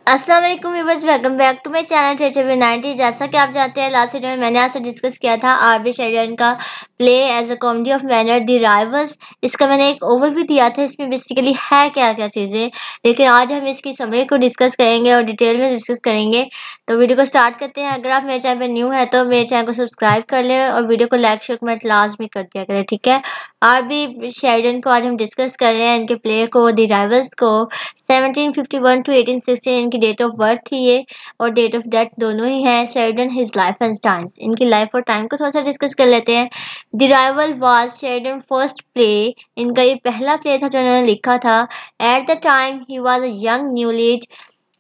अस्सलाम वालेकुम viewers, welcome back to my channel literature 90। जैसा कि आप जानते हैं, लास्ट वीडियो में मैंने आपसे डिस्कस किया था आर.बी शेरिडन का play as a comedy of manner the rivals. इसका मैंने एक ओवरव्यू दिया था, इसमें बेसिकली है क्या क्या चीज़ें, लेकिन आज हम इसकी समरी को डिस्कस करेंगे और डिटेल में डिस्कस करेंगे। तो वीडियो को स्टार्ट करते हैं। अगर आप मेरे चैनल पर न्यू है तो मेरे चैनल को सब्सक्राइब कर लें और वीडियो को लाइक शेयर कमेंट लास्ट में कर दिया करें, ठीक है। आर.बी शेरिडन को आज हम डिस्कस कर रहे हैं, इनके प्ले को, द राइवल्स को। 1751 टू 1816 इनकी डेट ऑफ बर्थ थी ये, और डेट ऑफ डेथ दोनों ही है। Sheridan his life and times, इनकी लाइफ और टाइम को थोड़ा सा डिस्कस कर लेते हैं। The rival was Sheridan first play, इनका ये पहला प्ले था जो उन्होंने लिखा था। At the time he was a young newlywed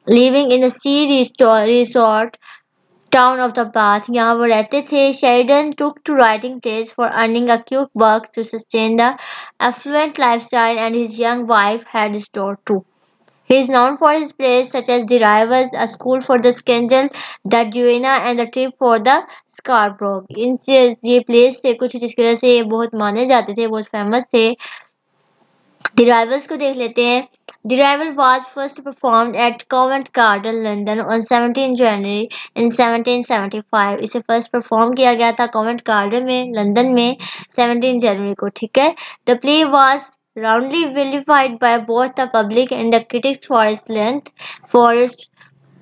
living in a sea resort town of the Bath, यहाँ वो रहते थे। Sheridan took to writing plays for earning a quick buck to sustain the affluent lifestyle, and his young wife had his daughter too. He is known for his plays such as The Rivals, A School for the Scandal, The Duenna, and The Trip for the Scarborough. इनसे ये place थे कुछ जिसकी वजह से ये बहुत माने जाते थे, बहुत फेमस थे। The Rivals को देख लेते हैं। The Rival was first performed at Covent Garden, London on 17 January in 1775. इसे फर्स्ट परफॉर्म किया गया था कॉवेंट गार्डन में, लंदन में 17 जनवरी को, ठीक है। The play was roundly vilified by both the public and the critics for its length, for its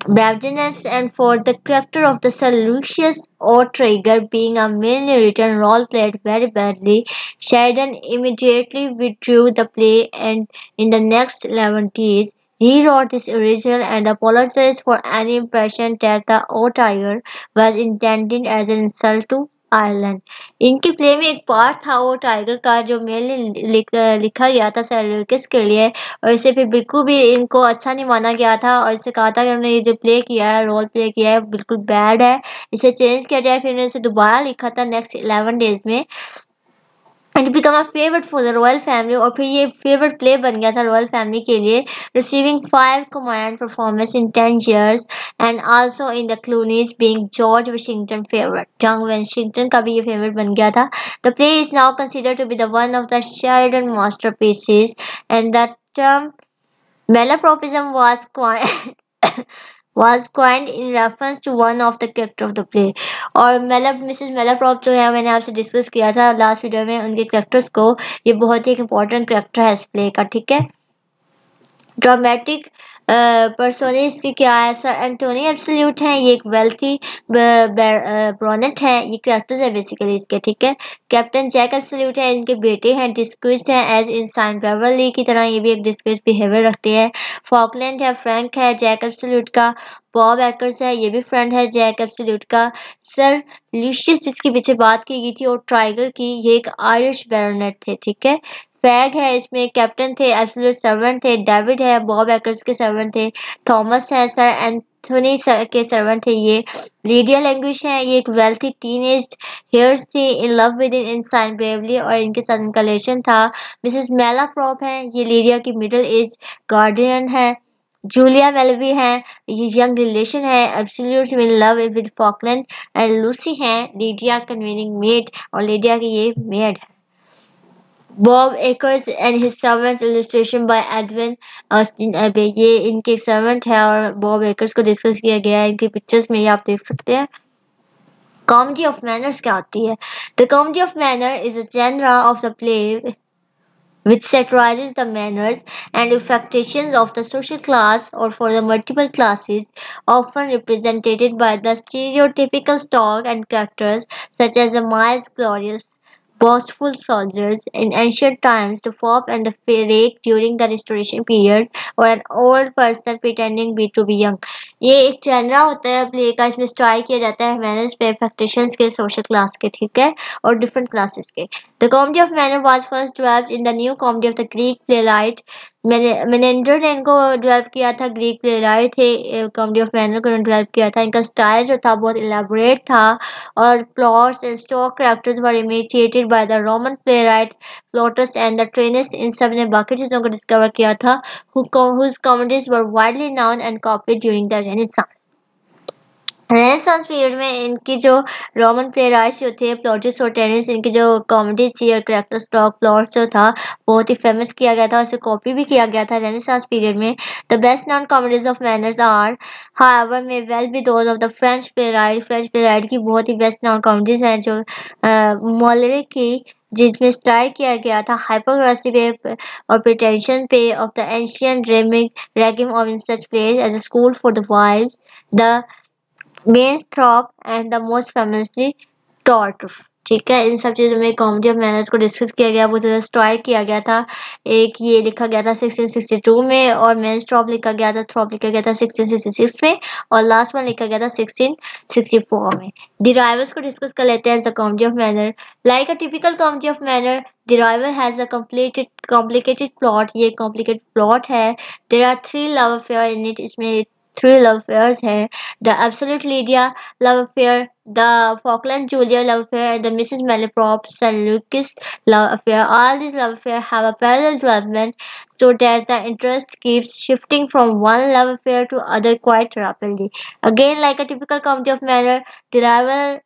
vagueness, and for the character of the Lucius Outrigger being a mainly written role played very badly. Sheridan immediately withdrew the play, and in the next 11 days rewrote this original and apologized for any impression that the Outrigger was intended as an insult to Ireland. इनके play में एक part था वो tiger का जो mainly लिखा गया था सर लुइस के लिए, और इसे फिर बिल्कुल भी इनको अच्छा नहीं माना गया था और इसे कहा था कि उन्होंने ये जो प्ले किया है, रोल प्ले किया है, बिल्कुल बैड है, इसे चेंज किया जाए। फिर उन्होंने इसे दोबारा लिखा था नेक्स्ट 11 डेज में, and become a favourite for the royal family, और फिर ये फेवरेट प्ले बन गया था रॉयल फैमिली के लिए। Receiving 5 command performance in 10 years, and also in the colonies being George Washington favourite, George Washington का भी ये फेवरेट बन गया था। The play is now considered to be the one of the Sheridan masterpieces, and the term malapropism was coined in reference to one of the character of the play। और Mrs मेलाप्रॉप जो है, मैंने आपसे discuss किया था last video में उनके characters को, ये बहुत ही एक इम्पोर्टेंट कैरेक्टर है इस प्ले का, ठीक है। ड्रामेटिक पर्सोनेज की क्या है, सर एंटोनी एब्सोल्यूट हैं, ये एक वेल्थी ब्रोनेट है, ये कैरेक्टर्स है बेसिकली इसके, ठीक है। कैप्टन जैक एब्सोल्यूट है, इनके बेटे हैं, डिस्क्विज्ड हैं एज इंसान बेवरली की तरह, ये भी एक डिस्क्विज्ड बिहेवियर रखते हैं। फॉकलैंड है, फ्रैंक है जैक एब्सोल्यूट का। बॉब एकर्स है, ये भी फ्रेंड है जैक एब्सोल्यूट का। सर ल्यूशियस जिसके पीछे बात की गई थी और ट्राइगर की, ये एक आयरिश बैरोनेट थे, ठीक है। फैग है, इसमें कैप्टन थे, एब्सोल्यूट सर्वेंट थे। डेविड है, बॉब एकर्स के सर्वेंट थे। थॉमस है, सर एंथोनी के सर्वेंट थे ये। लीडिया लैंग्वेज है, ये एक वेल्थी टीनेज हेयर्स थी, इन लव विद इन इंसान ब्रेवली, और इनके साथ इनका रिलेशन था। मिसेस मेलाप्रॉप है, ये लीडिया की मिडिल एज गार्डियन है। जूलिया मेलवी है, ये यंग रिलेशन है, absolute in love with Falkland. And Lucy है, लीडिया कन्वीनिंग मेड, और लीडिया की ये मेड है। Bob acres and his servants, illustration bye Edwin Austin एबे, ये इनके सर्वेंट है और बॉब एकर्स को डिस्कस किया गया है इनकी पिक्चर्स में, ये आप देख सकते हैं। कॉमेडी ऑफ मैनर्स क्या होती है? The comedy of manner is a genre of the play which satirizes the manners and affectations of the social class or for the multiple classes, often represented by the stereotypical stock and characters such as the mild, glorious, boastful soldiers in ancient times, the fop and the rake during the restoration period, or an old person pretending to be young। ये एक genre होता है play का, इसमें स्ट्राई किया जाता है manners पे, affectations के, सोशल क्लास के, ठीक है, और डिफरेंट क्लासेस के। The comedy of manner was first developed in the new comedy of the Greek playwright Menander ने इनको डेवलप किया था, ग्रीक प्लेराइट थे, कॉमेडी ऑफ मैनर को डेवलप किया था। इनका स्टाइल जो था बहुत इलेबोरेट था, और plots and stock characters were imitated by the Roman playwright Plautus and the Terence. इन सब ने बाकी चीज़ों को डिस्कवर किया था, whose comedies were widely known and copied during the Renaissance। Renaissance period में इनकी जो रोमन प्लेराइट्स जो थे, प्लॉटिस और टेरेंस, इनकी जो कॉमेडी थी और कैरेक्टर स्टॉक प्लॉट जो था बहुत ही फेमस किया गया था, उसे कॉपी भी किया गया था रेनेसांस पीरियड में। The best known comedies of manners are however may well be those of the French playwright की बहुत ही बेस्ट नॉन कॉमेडीज हैं जो मॉलरे की, जिसमें स्टार किया गया था हाइपोक्रेसी पे और प्रिटेंशन पे of the ancient regime of in such place as a school for the wives, the misanthrope and the most famously taught. ठीक है, इन सब चीज़ों में कॉमेडी ऑफ मैनर्स को डिस्कस किया गया, बहुत ज़्यादा स्ट्राइक किया गया था। एक ये लिखा गया था 1662 में, और मेन थ्रॉप लिखा गया था, थ्रॉप लिखा गया था 1666 में, और लास्ट वन लिखा गया था 1664 में। डिराइवल्स को डिस्कस कर लेते हैं। The comedy of manner like a typical comedy of manner, the rival has a complicated plot. ये कॉम्प्लिकेटेड प्लॉट है। There are 3 love affair in it. इसमें 3 लव अफेयर्स हैं। The Absolute Lydia love affair, the Falkland Julia love affair, and the Mrs. Malaprop Seleucus love affair. All these love affairs have a parallel development, so that the interest keeps shifting from one love affair to other quite rapidly. Again, like a typical comedy of manner, the rival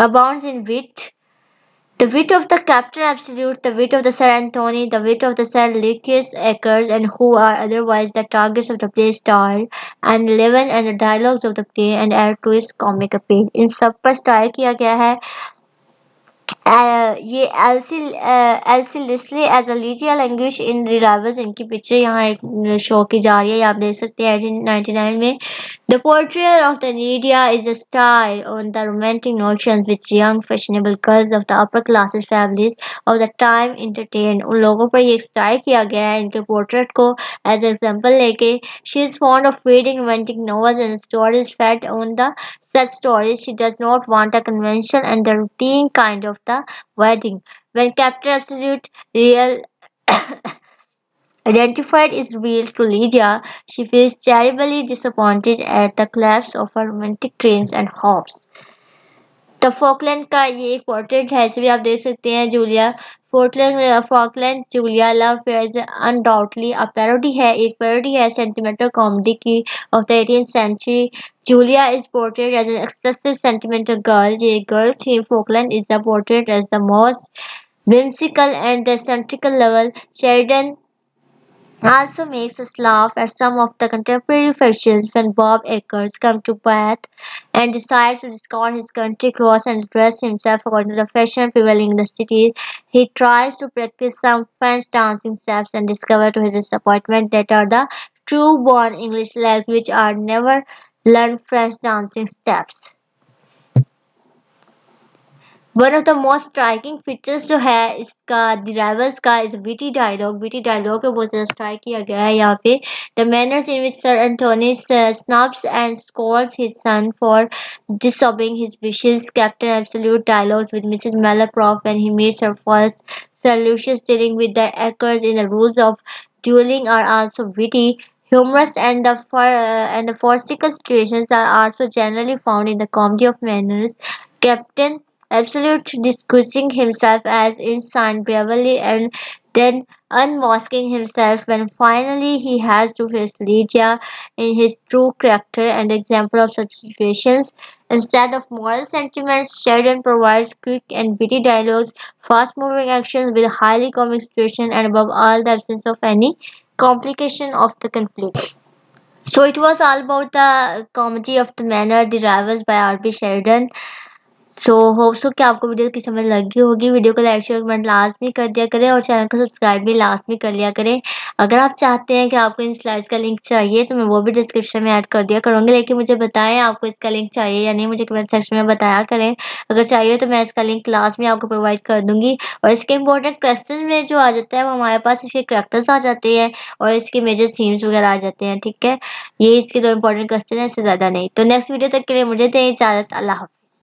abounds in wit. The wit of the Captain Absolute, the wit of the Sir Anthony, the wit of the Sir Lycius Acres, and who are otherwise the targets of the play style, and Levin and the dialogues of the play, and add to its comic appeal. इन सब पर star किया गया है। ये Elsie Leslie as a little language in revivals, इनकी picture यहाँ एक शो की जा रही है, आप देख सकते हैं 1899 में। The portrait of the Lydia is a style on the romantic notions which young fashionable girls of the upper classes families of the time entertain. उन लोगों पर ये स्टाइल किया गया है इनके पोर्ट्रेट को एज एग्जाम्पल लेके। She is fond of reading romantic novels and stories fade on the such stories. She does not want a conventional and the routine kind of the wedding. When Captain Absolute real identified is revealed to Lydia, she feels terribly disappointed at the collapse of her romantic dreams and hopes. The Falkland का ये एक portrait है, इसे भी आप देख सकते हैं। Julia Faulkland Julia love affair undoubtedly a parody है, एक पैरोडी है सेंटिमेंटल कॉमेडी की of the 18th century. Julia is portrait as an excessive sentimental girl. ये गर्ल थी। Faulkland is the portrait as the most whimsical and the eccentrical level. Sheridan also makes us laugh at some of the contemporary fashions when Bob Acres comes to Bath and decides to discard his country clothes and dress himself according to the fashion prevailing in the city. He tries to practice some French dancing steps and discovers to his disappointment that are the true born English legs which are never learned French dancing steps. One of the most striking features जो है इसका डिराइवल्स का इस witty dialogue पे बहुत ज़्यादा strike किया गया है यहाँ पे। The manners in which sir Anthony snubs and scolds his son for disobeying his wishes. Captain Absolute dialogues with Mrs. Malaprop when he meets her first. Sir Lucius dealing with the actors in the rules of dueling are also witty. Humorous and the farcical situations are also generally found in the comedy of manners. Captain Absolute disguising himself as insane bravely and then unmasking himself when finally he has to face Lydia in his true character and example of such situations. Instead of moral sentiments, Sheridan provides quick and witty dialogues, fast-moving actions with highly comic situation, and above all, the absence of any complication of the conflict. So it was all about the comedy of the manner, the rivals by R.B Sheridan. So hope so कि आपको video की समझ लगी होगी। Video को like share comment लाजमी कर दिया करें और चैनल को सब्सक्राइब भी लाजमी कर लिया करें। अगर आप चाहते हैं कि आपको इन स्लाइड्स का लिंक चाहिए तो मैं वो भी डिस्क्रिप्शन में ऐड कर दिया करूँगी, लेकिन मुझे बताएं आपको इसका लिंक चाहिए या नहीं, मुझे कमेंट सेक्शन में बताया करें। अगर चाहिए तो मैं इसका लिंक लाजमी आपको प्रोवाइड कर दूँगी। और इसके इंपॉर्टेंट क्वेश्चन में जो आ जाता है वो हमारे पास इसके करैक्टर्स आ जाते हैं और इसके मेजर थीम्स वगैरह आ जाते हैं। ठीक है, ये इसके 2 इंपॉर्टेंट क्वेश्चन है, इससे ज़्यादा नहीं। तो नेक्स्ट वीडियो तक के लिए मुझे दें इजाज़त। अल्लाह हाफ़िज़।